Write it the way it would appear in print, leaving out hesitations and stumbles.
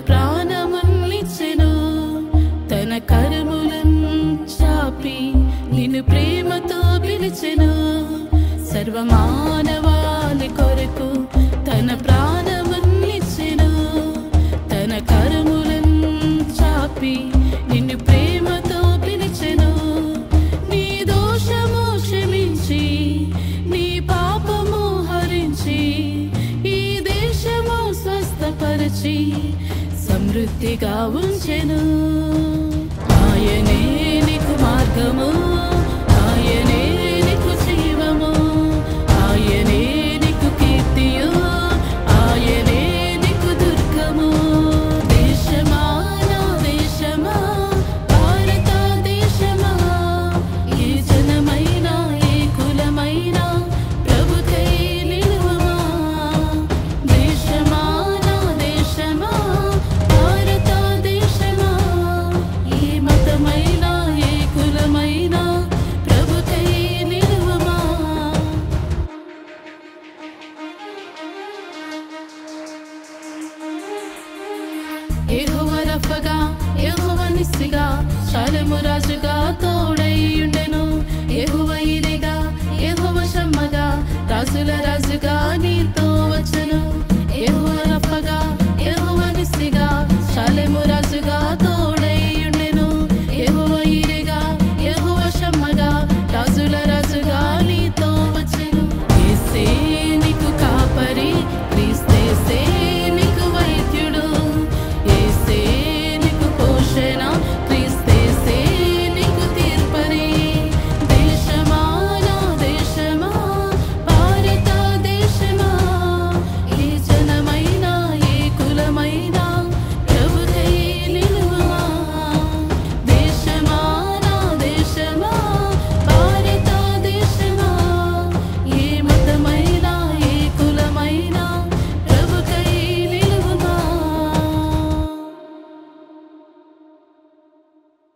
ప్రాణమునిచ్చెను తన కరములను చాపి నిన్ను ప్రేమతో పిలిచెను సర్వమానవాళి కొరకు తన ప్రాణమునిచ్చెను తన కరములను చాపి నిన్ను ప్రేమతో పిలిచెను నీ దోషము క్షమించి నీ పాపము హరించి ఈ దేశము స్వస్థపరిచి సమృద్ధిగా ఉంచెను ఆయనే నీకు మార్గము ఆయనే నీకు జీవము ఆయనే నీకు కీర్తియు ఆయనే నీకు దుర్గము దేశమా నా దేశమా భారతదేశమా ఏ జనమైనా ఏ కులమైనా ప్రభుకై నిలువమా దేశమా నా దేశమా భారతదేశమా ఏ మతమైనా ఏ కులమైనా ప్రభుకై నిలువమా యెహోవా రఫగా యెహోవా నిస్సిగా షాలెము రాజుగా తోడై ఉండెను యెహోవా ఈరెగా యెహోవా షమ్మగా రాజుల రాజుగా నీతో